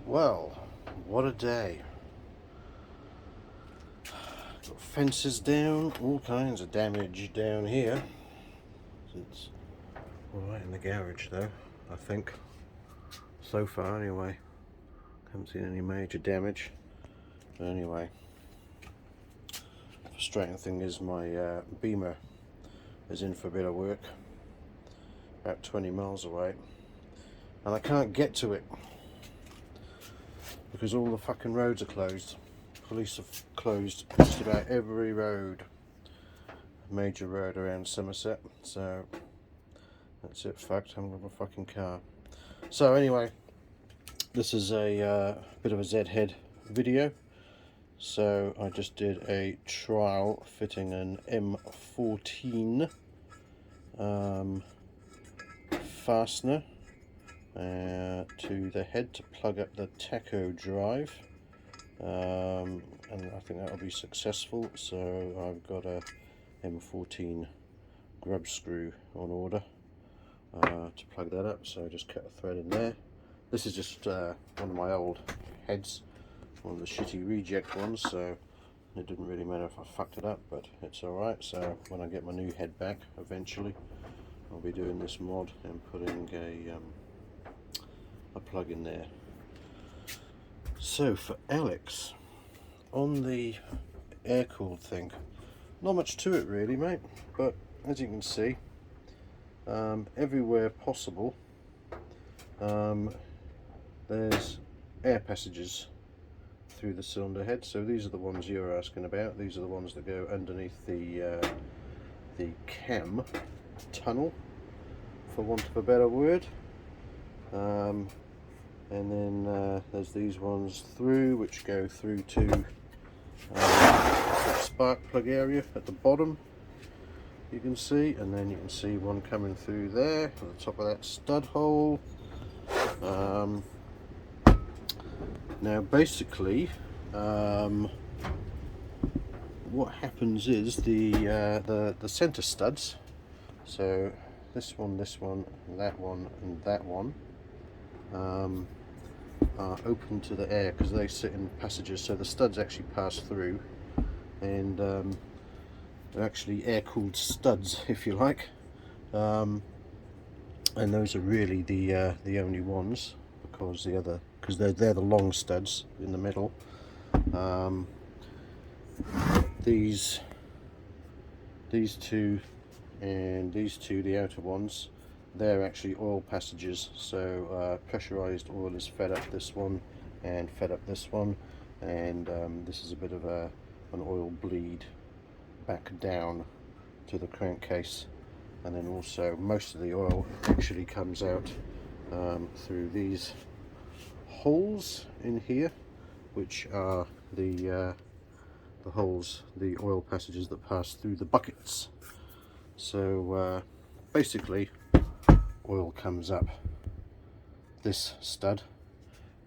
Well, what a day. Got fences down, all kinds of damage down here. It's alright in the garage though, I think. So far anyway. Haven't seen any major damage. But anyway. Frustrating thing is my Beamer is in for a bit of work. About 20 miles away. And I can't get to it. Because all the fucking roads are closed. Police have closed just about every road, major road around Somerset, so that's it, fucked. I haven't got a fucking car. So anyway, this is a bit of a Zed Head video. So I just did a trial fitting an M14 fastener to the head to plug up the tacho drive, and I think that will be successful. So I've got a M14 grub screw on order to plug that up, so I just cut a thread in there. This is just one of my old heads, one of the shitty reject ones, so it didn't really matter if I fucked it up, but it's alright. So when I get my new head back eventually, I'll be doing this mod and putting a plug in there. So for Alex, on the air-cooled thing, not much to it really, mate, but as you can see, everywhere possible there's air passages through the cylinder head. So these are the ones you're asking about. These are the ones that go underneath the cam tunnel, for want of a better word. And then there's these ones through, which go through to the spark plug area at the bottom, you can see, and then you can see one coming through there at the top of that stud hole. Now basically what happens is the center studs, so this one, that one and that one, are open to the air because they sit in passages, so the studs actually pass through, and they're actually air-cooled studs, if you like, and those are really the only ones, because they're the long studs in the middle. These two and these two, the outer ones, they're actually oil passages, so pressurized oil is fed up this one and fed up this one, and this is a bit of an oil bleed back down to the crankcase, and then also most of the oil actually comes out through these holes in here, which are the holes, the oil passages that pass through the buckets. So basically, oil comes up this stud,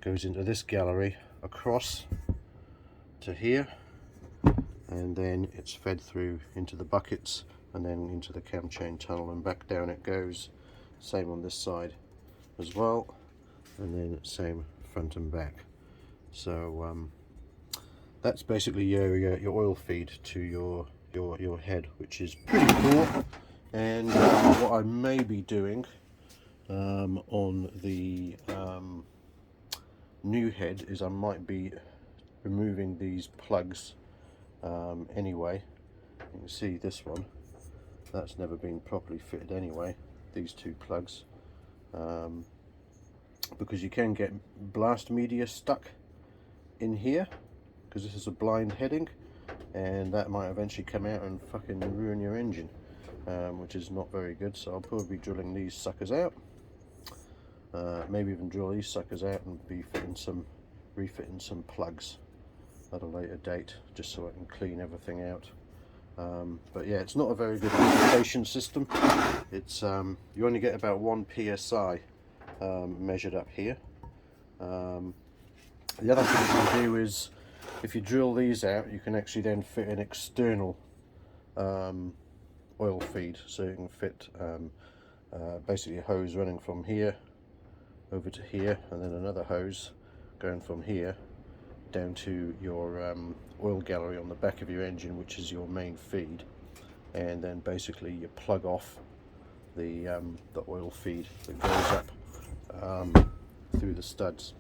goes into this gallery, across to here, and then it's fed through into the buckets and then into the cam chain tunnel, and back down it goes. Same on this side as well, and then same front and back. So that's basically your oil feed to your head, which is pretty cool. And what I may be doing on the new head is I might be removing these plugs anyway. You can see this one, that's never been properly fitted anyway, these two plugs, because you can get blast media stuck in here, because this is a blind heading, and that might eventually come out and fucking ruin your engine, which is not very good. So I'll probably be drilling these suckers out, maybe even drill these suckers out and be refitting some plugs at a later date, just so I can clean everything out. But yeah, it's not a very good lubrication system. It's you only get about 1 psi measured up here. The other thing you can do is, if you drill these out, you can actually then fit an external oil feed, so you can fit basically a hose running from here over to here, and then another hose going from here down to your oil gallery on the back of your engine, which is your main feed, and then basically you plug off the oil feed that goes up through the studs.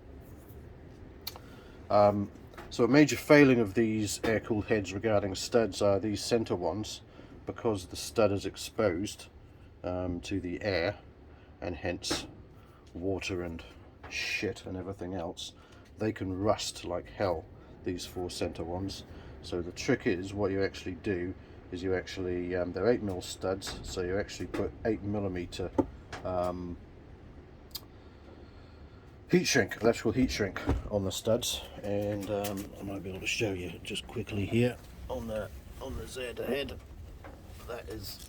So a major failing of these air-cooled heads regarding studs are these center ones, because the stud is exposed to the air and hence water and shit and everything else. They can rust like hell, these 4 center ones. So the trick is, what you actually do is you actually, they're 8mm studs, so you actually put 8mm heat shrink, electrical heat shrink on the studs, and I might be able to show you just quickly here on the Zed Head. That is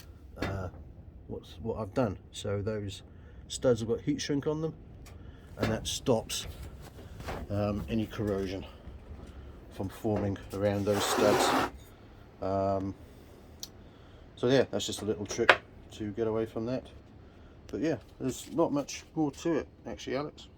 what I've done. So those studs have got heat shrink on them, and that stops any corrosion from forming around those studs. So yeah, that's just a little trick to get away from that. But yeah, there's not much more to it actually, Alex.